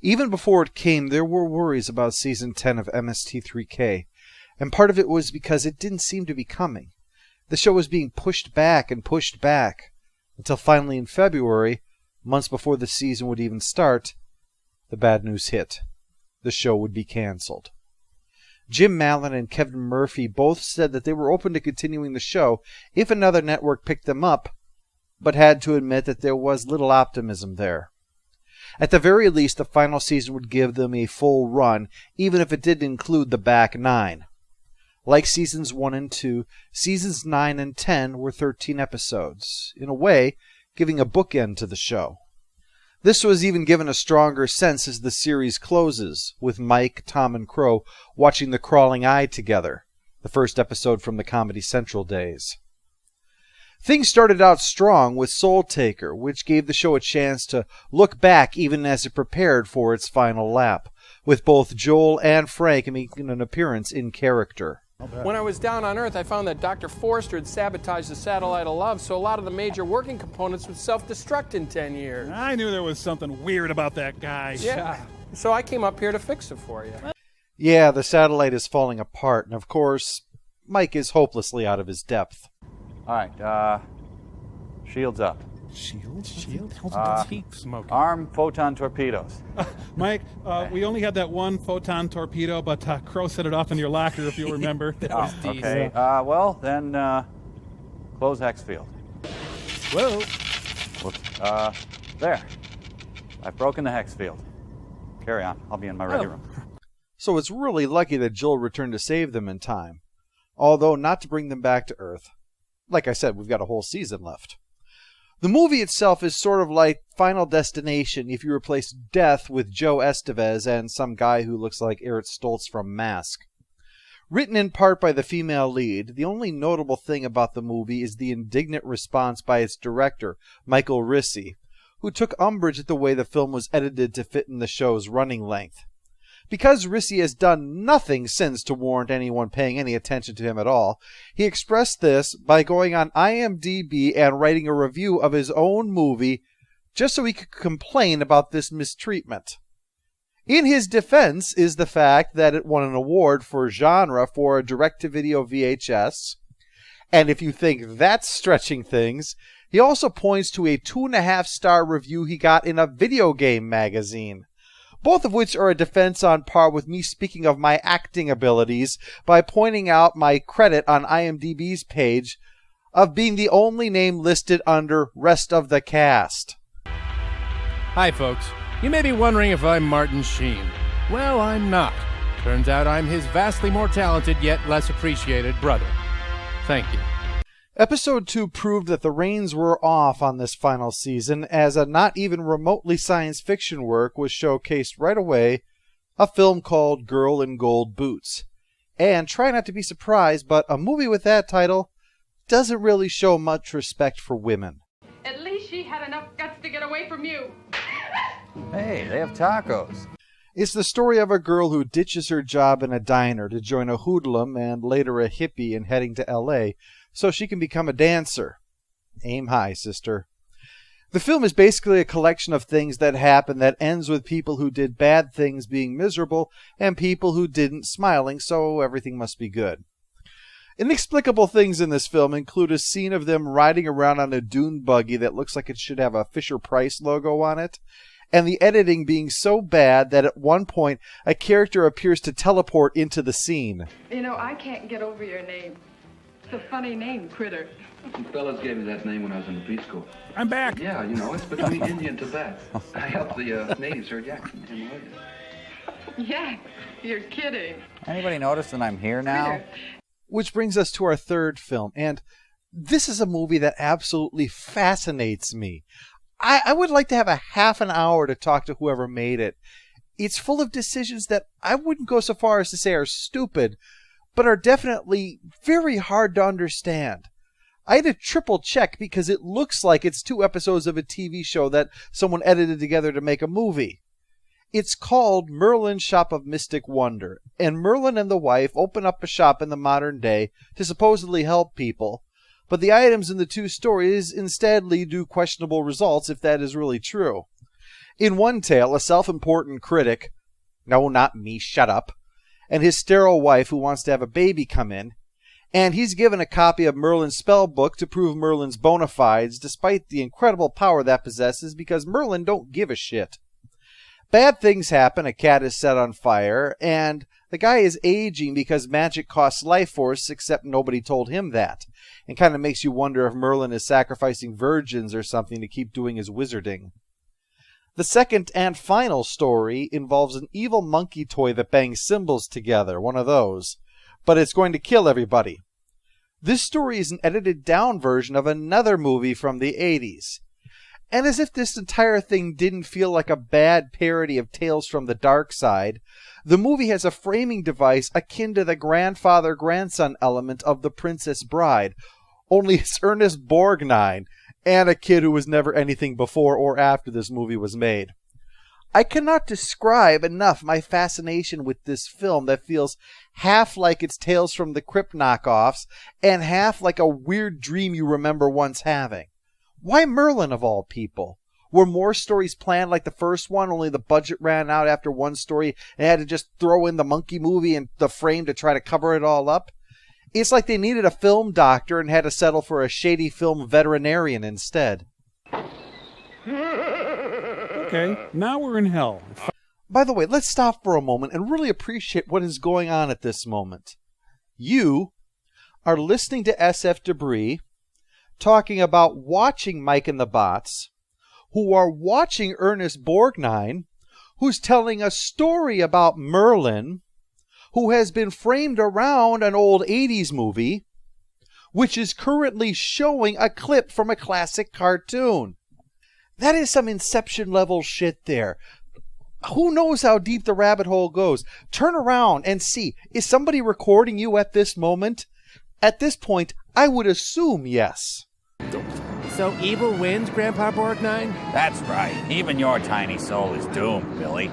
Even before it came, there were worries about Season 10 of MST3K, and part of it was because it didn't seem to be coming. The show was being pushed back, until finally in February, months before the season would even start, the bad news hit. The show would be canceled. Jim Mallon and Kevin Murphy both said that they were open to continuing the show if another network picked them up, but had to admit that there was little optimism there. At the very least, the final season would give them a full run, even if it didn't include the back 9. Like Seasons 1 and 2, Seasons 9 and 10 were 13 episodes, in a way, giving a bookend to the show. This was even given a stronger sense as the series closes, with Mike, Tom, and Crow watching The Crawling Eye together, the first episode from the Comedy Central days. Things started out strong with Soul Taker, which gave the show a chance to look back even as it prepared for its final lap, with both Joel and Frank making an appearance in character. When I was down on Earth, I found that Dr. Forrester had sabotaged the satellite of love, so a lot of the major working components would self-destruct in 10 years. I knew there was something weird about that guy. Yeah, so I came up here to fix it for you. Yeah, the satellite is falling apart, and of course, Mike is hopelessly out of his depth. All right, shields up. Shield? Keep smoking. Arm photon torpedoes. Mike, we only had that one photon torpedo, but Crow set it off in your locker, if you'll remember. Okay. Well, then close hex field. Whoa. Whoops. There. I've broken the hex field. Carry on. I'll be in my ready room. So it's really lucky that Joel returned to save them in time, although not to bring them back to Earth. Like I said, we've got a whole season left. The movie itself is sort of like Final Destination if you replace Death with Joe Estevez and some guy who looks like Eric Stoltz from Mask. Written in part by the female lead, the only notable thing about the movie is the indignant response by its director, Michael Rissi, who took umbrage at the way the film was edited to fit in the show's running length. Because Rissi has done nothing since to warrant anyone paying any attention to him at all, he expressed this by going on IMDb and writing a review of his own movie just so he could complain about this mistreatment. In his defense is the fact that it won an award for genre for a direct-to-video VHS, and if you think that's stretching things, he also points to a 2.5-star review he got in a video game magazine. Both of which are a defense on par with me speaking of my acting abilities by pointing out my credit on IMDb's page of being the only name listed under Rest of the Cast. Hi, folks. You may be wondering if I'm Martin Sheen. Well, I'm not. Turns out I'm his vastly more talented yet less appreciated brother. Thank you. Episode 2 proved that the reins were off on this final season, as a not even remotely science fiction work was showcased right away, a film called Girl in Gold Boots. And try not to be surprised, but a movie with that title doesn't really show much respect for women. At least she had enough guts to get away from you. Hey, they have tacos. It's the story of a girl who ditches her job in a diner to join a hoodlum and later a hippie in heading to L.A., so she can become a dancer. Aim high, sister. The film is basically a collection of things that happen that ends with people who did bad things being miserable and people who didn't smiling, so everything must be good. Inexplicable things in this film include a scene of them riding around on a dune buggy that looks like it should have a Fisher-Price logo on it, and the editing being so bad that at one point a character appears to teleport into the scene. You know, I can't get over your name. It's a funny name, Critter. Some fellas gave me that name when I was in preschool. I'm back. Yeah, you know, it's between India and Tibet. I helped the natives herd yaks in Himalayas. Yeah, you're kidding. Anybody notice that I'm here now? Which brings us to our third film, and this is a movie that absolutely fascinates me. I would like to have a half an hour to talk to whoever made it. It's full of decisions that I wouldn't go so far as to say are stupid, but are definitely very hard to understand. I had to triple check because it looks like it's 2 episodes of a TV show that someone edited together to make a movie. It's called Merlin Shop of Mystic Wonder, and Merlin and the wife open up a shop in the modern day to supposedly help people, but the items in the 2 stories instead lead to questionable results if that is really true. In one tale, a self-important critic, no, not me, shut up, and his sterile wife who wants to have a baby come in, and he's given a copy of Merlin's spell book to prove Merlin's bona fides, despite the incredible power that possesses, because Merlin don't give a shit. Bad things happen, a cat is set on fire, and the guy is aging because magic costs life force, except nobody told him that. And kind of makes you wonder if Merlin is sacrificing virgins or something to keep doing his wizarding. The second and final story involves an evil monkey toy that bangs cymbals together, one of those. But it's going to kill everybody. This story is an edited down version of another movie from the 80s. And as if this entire thing didn't feel like a bad parody of Tales from the Dark Side, the movie has a framing device akin to the grandfather-grandson element of The Princess Bride, only it's Ernest Borgnine, and a kid who was never anything before or after this movie was made. I cannot describe enough my fascination with this film that feels half like it's Tales from the Crypt knockoffs, and half like a weird dream you remember once having. Why Merlin of all people? Were more stories planned like the first one, only the budget ran out after one story and had to just throw in the monkey movie and the frame to try to cover it all up? It's like they needed a film doctor and had to settle for a shady film veterinarian instead. Okay, now we're in hell. By the way, let's stop for a moment and really appreciate what is going on at this moment. You are listening to SF Debris, talking about watching Mike and the Bots, who are watching Ernest Borgnine, who's telling a story about Merlin, who has been framed around an old 80s movie, which is currently showing a clip from a classic cartoon. That is some Inception level shit there. Who knows how deep the rabbit hole goes? Turn around and see, is somebody recording you at this moment? At this point, I would assume yes. So evil wins, Grandpa Borgnine? That's right. Even your tiny soul is doomed, Billy.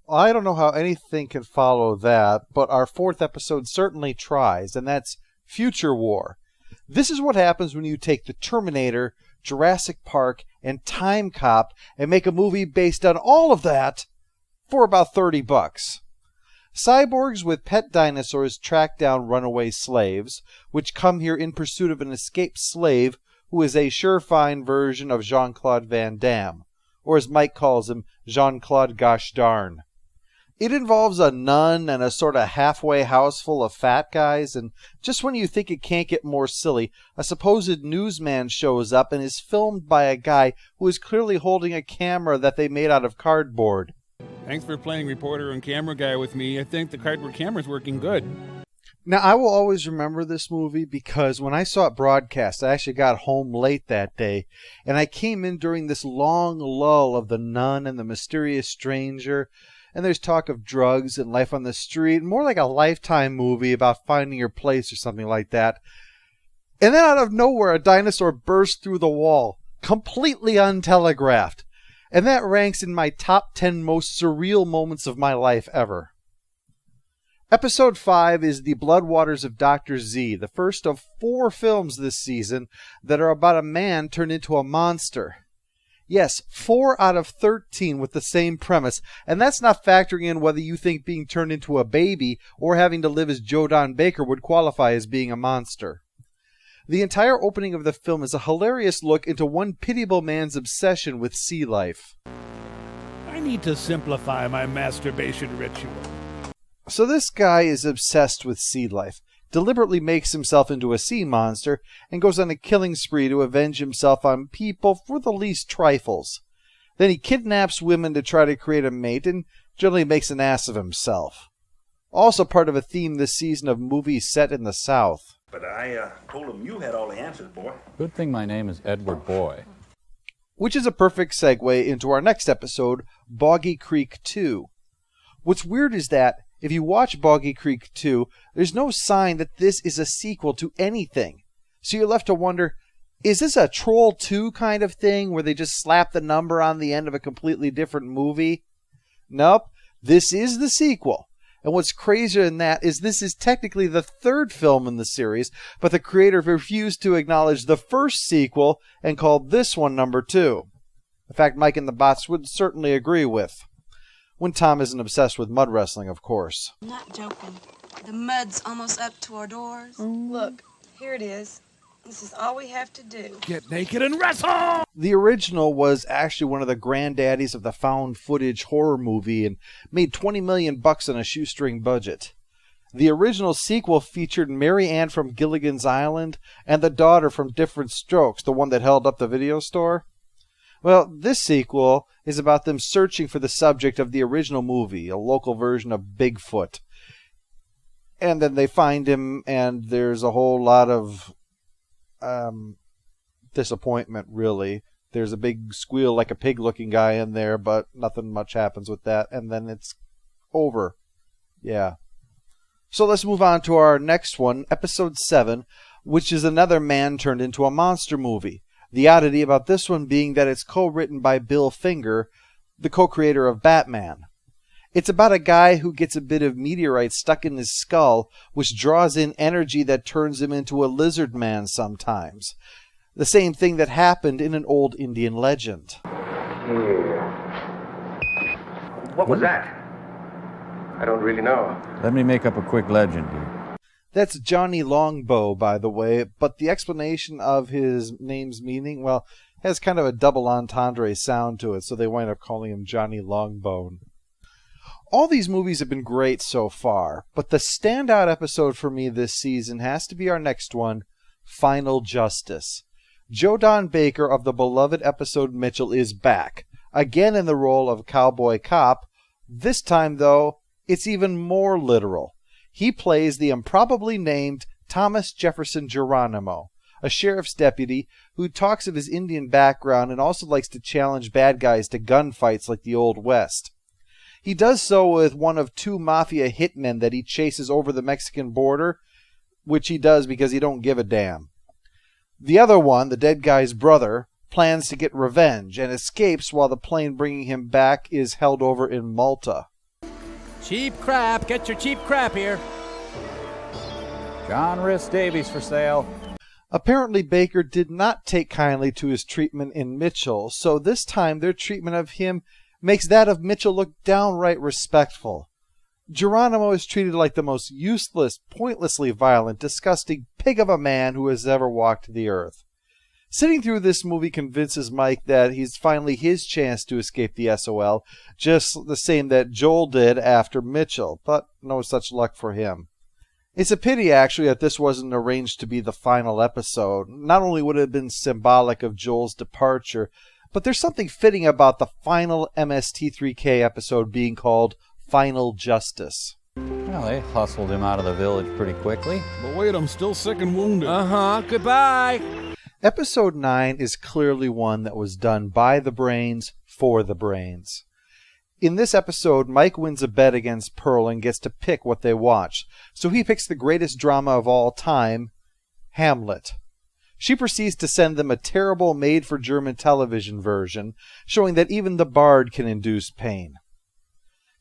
I don't know how anything can follow that, but our fourth episode certainly tries, and that's Future War. This is what happens when you take the Terminator, Jurassic Park, and Time Cop and make a movie based on all of that for about $30. Cyborgs with pet dinosaurs track down runaway slaves, which come here in pursuit of an escaped slave who is a surefire version of Jean-Claude Van Damme, or as Mike calls him, Jean-Claude Gosh Darn. It involves a nun and a sort of halfway house full of fat guys, and just when you think it can't get more silly, a supposed newsman shows up and is filmed by a guy who is clearly holding a camera that they made out of cardboard. Thanks for playing reporter and camera guy with me. I think the cardboard camera's working good. Now, I will always remember this movie because when I saw it broadcast, I actually got home late that day, and I came in during this long lull of the nun and the mysterious stranger, and there's talk of drugs and life on the street, more like a Lifetime movie about finding your place or something like that. And then out of nowhere, a dinosaur burst through the wall, completely untelegraphed. And that ranks in my top 10 most surreal moments of my life ever. Episode 5 is The Blood Waters of Dr. Z, the first of 4 films this season that are about a man turned into a monster. Yes, 4 out of 13 with the same premise, and that's not factoring in whether you think being turned into a baby or having to live as Joe Don Baker would qualify as being a monster. The entire opening of the film is a hilarious look into one pitiable man's obsession with sea life. I need to simplify my masturbation ritual. So this guy is obsessed with sea life, deliberately makes himself into a sea monster, and goes on a killing spree to avenge himself on people for the least trifles. Then he kidnaps women to try to create a mate and generally makes an ass of himself. Also part of a theme this season of movies set in the South. But I told him you had all the answers, boy. Good thing my name is Edward Boy. Which is a perfect segue into our next episode, Boggy Creek 2. What's weird is that if you watch Boggy Creek 2, there's no sign that this is a sequel to anything. So you're left to wonder, is this a Troll 2 kind of thing where they just slap the number on the end of a completely different movie? Nope, this is the sequel. And what's crazier than that is this is technically the 3rd film in the series, but the creator refused to acknowledge the first sequel and called this one number 2. A fact Mike and the bots would certainly agree with. When Tom isn't obsessed with mud wrestling, of course. I'm not joking. The mud's almost up to our doors. Look, here it is. This is all we have to do. Get naked and wrestle! The original was actually one of the granddaddies of the found footage horror movie and made $20 million on a shoestring budget. The original sequel featured Mary Ann from Gilligan's Island and the daughter from Different Strokes, the one that held up the video store. Well, this sequel is about them searching for the subject of the original movie, a local version of Bigfoot. And then they find him, and there's a whole lot of disappointment, really. There's a big squeal like a pig-looking guy in there, but nothing much happens with that, and then it's over. Yeah. So let's move on to our next one, Episode 7, which is another man turned into a monster movie. The oddity about this one being that it's co-written by Bill Finger, the co-creator of Batman. It's about a guy who gets a bit of meteorite stuck in his skull, which draws in energy that turns him into a lizard man sometimes. The same thing that happened in an old Indian legend. Here. What was that? I don't really know. Let me make up a quick legend here. That's Johnny Longbow, by the way, but the explanation of his name's meaning, well, has kind of a double entendre sound to it, so they wind up calling him Johnny Longbone. All these movies have been great so far, but the standout episode for me this season has to be our next one, Final Justice. Joe Don Baker of the beloved episode Mitchell is back, again in the role of cowboy cop. This time, though, it's even more literal. He plays the improbably named Thomas Jefferson Geronimo, a sheriff's deputy who talks of his Indian background and also likes to challenge bad guys to gunfights like the Old West. He does so with one of two mafia hitmen that he chases over the Mexican border, which he does because he don't give a damn. The other one, the dead guy's brother, plans to get revenge and escapes while the plane bringing him back is held over in Malta. Cheap crap. Get your cheap crap here. John Rhys Davies for sale. Apparently Baker did not take kindly to his treatment in Mitchell, so this time their treatment of him makes that of Mitchell look downright respectful. Geronimo is treated like the most useless, pointlessly violent, disgusting pig of a man who has ever walked the earth. Sitting through this movie convinces Mike that he's finally his chance to escape the SOL, just the same that Joel did after Mitchell, but no such luck for him. It's a pity, actually, that this wasn't arranged to be the final episode. Not only would it have been symbolic of Joel's departure, but there's something fitting about the final MST3K episode being called Final Justice. Well, they hustled him out of the village pretty quickly. But wait, I'm still sick and wounded. Goodbye. Episode 9 is clearly one that was done by the brains, for the brains. In this episode, Mike wins a bet against Pearl and gets to pick what they watch. So he picks the greatest drama of all time, Hamlet. She proceeds to send them a terrible made-for-German television version, showing that even the bard can induce pain.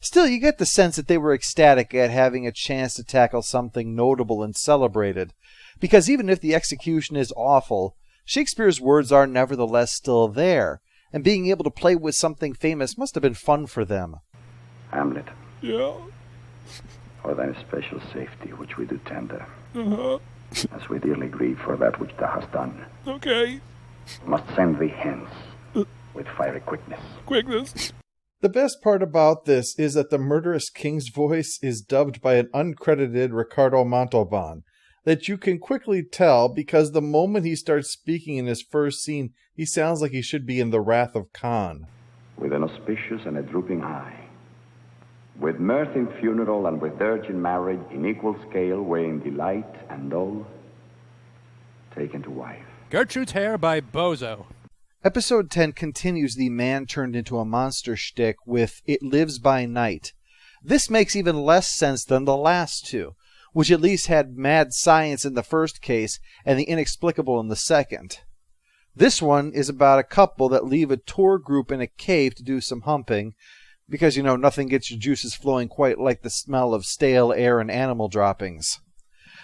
Still, you get the sense that they were ecstatic at having a chance to tackle something notable and celebrated, because even if the execution is awful, Shakespeare's words are nevertheless still there, and being able to play with something famous must have been fun for them. Hamlet, Yeah. for thine special safety, which we do tender, Uh-huh. as we dearly grieve for that which thou hast done, Okay. must send thee hence with fiery quickness. Quickness. The best part about this is that the murderous king's voice is dubbed by an uncredited Ricardo Montalban, that you can quickly tell because the moment he starts speaking in his first scene, he sounds like he should be in the Wrath of Khan. With an auspicious and a drooping eye, with mirth in funeral and with dirge in marriage, in equal scale, weighing delight and dole, taken to wife. Gertrude's Hair by Bozo. Episode 10 continues the man turned into a monster shtick with It Lives by Night. This makes even less sense than the last two, which at least had mad science in the first case and the inexplicable in the second. This one is about a couple that leave a tour group in a cave to do some humping, because, nothing gets your juices flowing quite like the smell of stale air and animal droppings.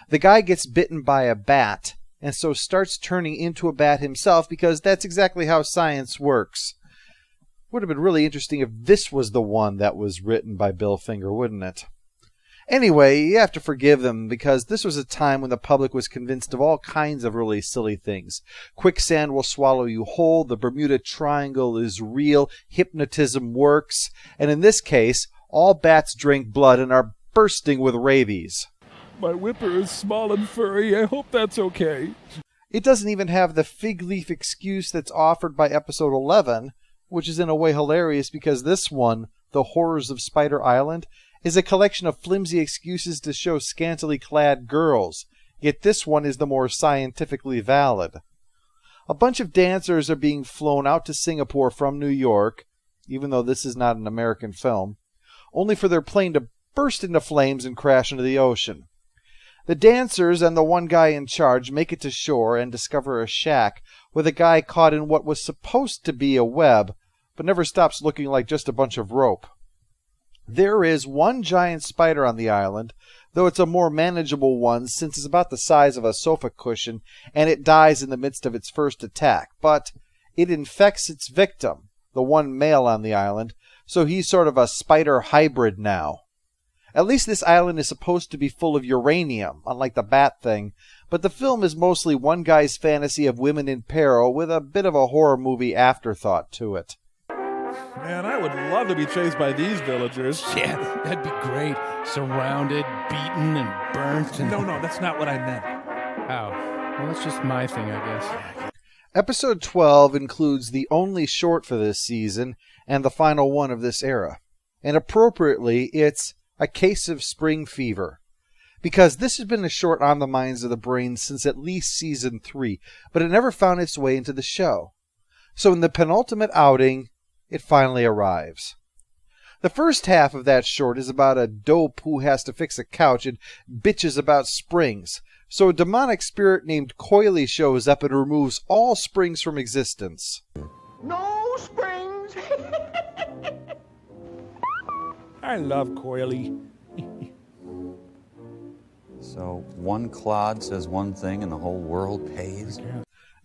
The guy gets bitten by a bat, and so starts turning into a bat himself because that's exactly how science works. Would have been really interesting if this was the one that was written by Bill Finger, wouldn't it? Anyway, you have to forgive them because this was a time when the public was convinced of all kinds of really silly things. Quicksand will swallow you whole, the Bermuda Triangle is real, hypnotism works, and in this case, all bats drink blood and are bursting with rabies. My whipper is small and furry. I hope that's okay. It doesn't even have the fig leaf excuse that's offered by episode 11, which is in a way hilarious because this one, The Horrors of Spider Island, is a collection of flimsy excuses to show scantily clad girls, yet this one is the more scientifically valid. A bunch of dancers are being flown out to Singapore from New York, even though this is not an American film, only for their plane to burst into flames and crash into the ocean. The dancers and the one guy in charge make it to shore and discover a shack with a guy caught in what was supposed to be a web, but never stops looking like just a bunch of rope. There is one giant spider on the island, though it's a more manageable one since it's about the size of a sofa cushion and it dies in the midst of its first attack. But it infects its victim, the one male on the island, so he's sort of a spider hybrid now. At least this island is supposed to be full of uranium, unlike the bat thing, but the film is mostly one guy's fantasy of women in peril with a bit of a horror movie afterthought to it. Man, I would love to be chased by these villagers. Yeah, that'd be great. Surrounded, beaten, and burnt. And... No, that's not what I meant. Oh, well, that's just my thing, I guess. Episode 12 includes the only short for this season and the final one of this era. And appropriately, it's A Case of Spring Fever. Because this has been a short on the minds of the brains since at least season 3, but it never found its way into the show. So in the penultimate outing, it finally arrives. The first half of that short is about a dope who has to fix a couch and bitches about springs. So a demonic spirit named Coily shows up and removes all springs from existence. No springs! I love Coily. So one clod says one thing and the whole world pays?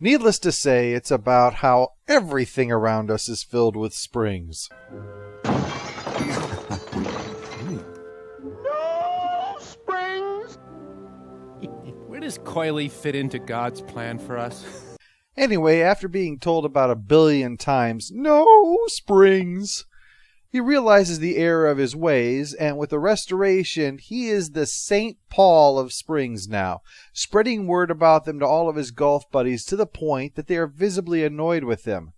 Needless to say, it's about how everything around us is filled with springs. No springs! Where does Coily fit into God's plan for us? Anyway, after being told about 1 billion times, no springs, he realizes the error of his ways, and with the restoration, he is the St. Paul of springs now, spreading word about them to all of his golf buddies to the point that they are visibly annoyed with him.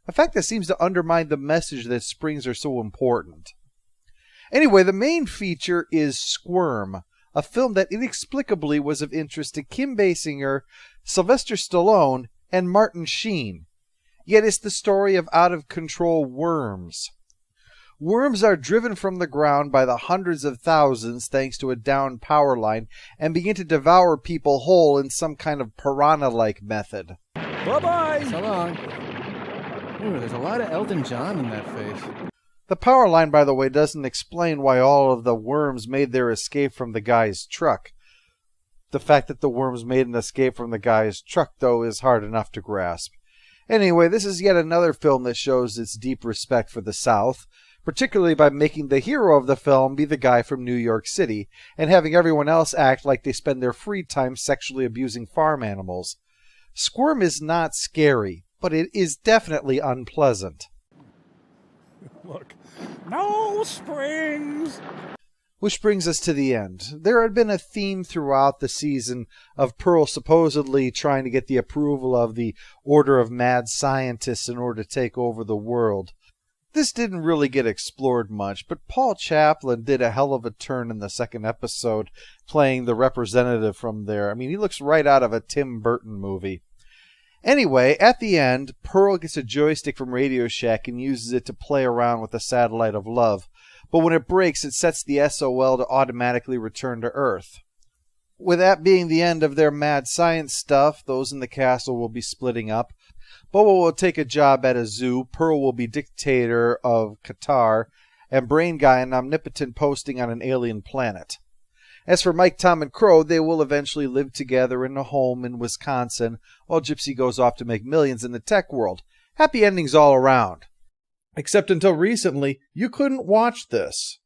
A fact that seems to undermine the message that springs are so important. Anyway, the main feature is Squirm, a film that inexplicably was of interest to Kim Basinger, Sylvester Stallone, and Martin Sheen. Yet it's the story of out-of-control worms. Worms are driven from the ground by the hundreds of thousands thanks to a downed power line and begin to devour people whole in some kind of piranha-like method. Bye-bye! So long. Ooh, there's a lot of Elton John in that face. The power line, by the way, doesn't explain why all of the worms made their escape from the guy's truck. The fact that the worms made an escape from the guy's truck, though, is hard enough to grasp. Anyway, this is yet another film that shows its deep respect for the South, particularly by making the hero of the film be the guy from New York City, and having everyone else act like they spend their free time sexually abusing farm animals. Squirm is not scary, but it is definitely unpleasant. Look, no springs! Which brings us to the end. There had been a theme throughout the season of Pearl supposedly trying to get the approval of the Order of Mad Scientists in order to take over the world. This didn't really get explored much, but Paul Chaplin did a hell of a turn in the second episode, playing the representative from there. I mean, he looks right out of a Tim Burton movie. Anyway, at the end, Pearl gets a joystick from Radio Shack and uses it to play around with the satellite of love. But when it breaks, it sets the SOL to automatically return to Earth. With that being the end of their mad science stuff, those in the castle will be splitting up. Boba will take a job at a zoo, Pearl will be dictator of Qatar, and Brain Guy an omnipotent posting on an alien planet. As for Mike, Tom, and Crow, they will eventually live together in a home in Wisconsin, while Gypsy goes off to make millions in the tech world. Happy endings all around. Except until recently, you couldn't watch this.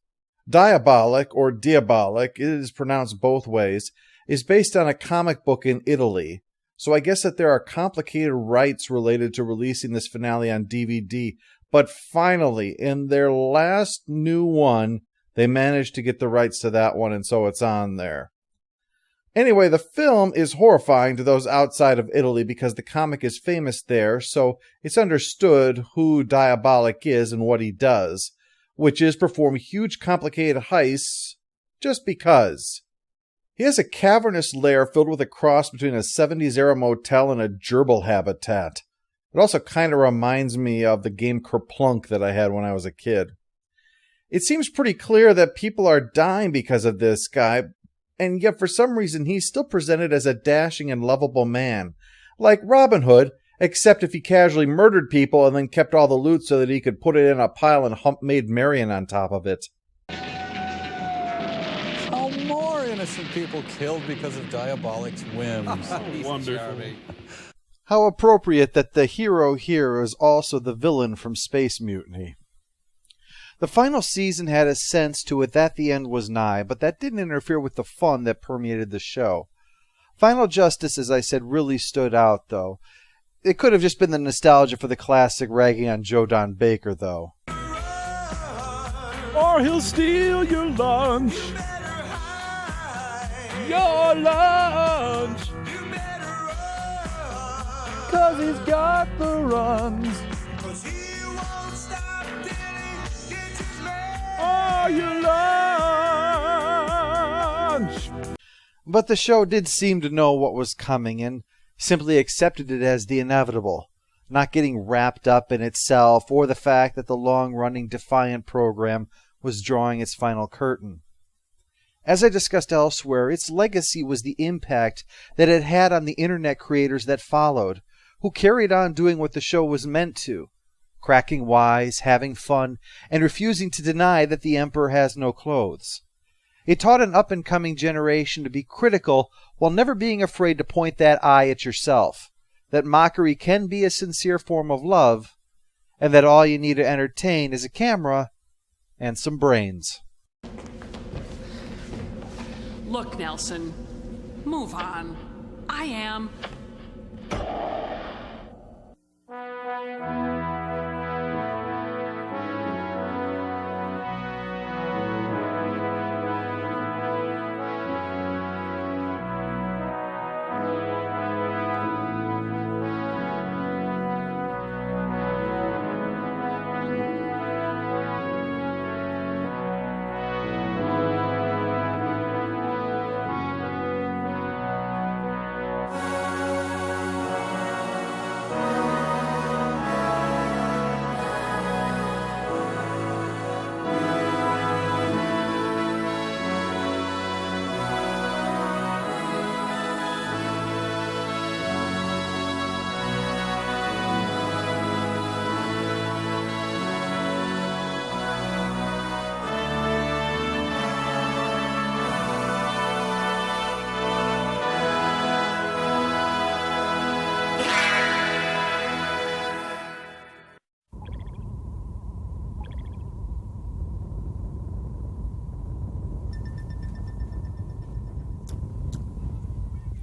Diabolic, or Diabolic, it is pronounced both ways, is based on a comic book in Italy. So I guess that there are complicated rights related to releasing this finale on DVD. But finally, in their last new one, they managed to get the rights to that one, and so it's on there. Anyway, the film is horrifying to those outside of Italy because the comic is famous there, so it's understood who Diabolic is and what he does, which is perform huge complicated heists just because. He has a cavernous lair filled with a cross between a 70s-era motel and a gerbil habitat. It also kind of reminds me of the game Kerplunk that I had when I was a kid. It seems pretty clear that people are dying because of this guy, and yet for some reason he's still presented as a dashing and lovable man, like Robin Hood, except if he casually murdered people and then kept all the loot so that he could put it in a pile and hump Maid Marian on top of it. Oh, more innocent people killed because of Diabolic's whims. Wonderful. How appropriate that the hero here is also the villain from Space Mutiny. The final season had a sense to it that the end was nigh, but that didn't interfere with the fun that permeated the show. Final Justice, as I said, really stood out, though. It could have just been the nostalgia for the classic ragging on Joe Don Baker, though. Or he'll steal your lunch. Your lunch. 'Cause he's got the runs. Oh, your lunch. But the show did seem to know what was coming and simply accepted it as the inevitable, not getting wrapped up in itself or the fact that the long-running Defiant program was drawing its final curtain. As I discussed elsewhere, its legacy was the impact that it had on the internet creators that followed, who carried on doing what the show was meant to, cracking wise, having fun, and refusing to deny that the emperor has no clothes. It taught an up-and-coming generation to be critical while never being afraid to point that eye at yourself, that mockery can be a sincere form of love, and that all you need to entertain is a camera and some brains. Look, Nelson, move on. I am.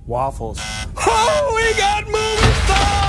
Waffles. Oh, we got movie stars!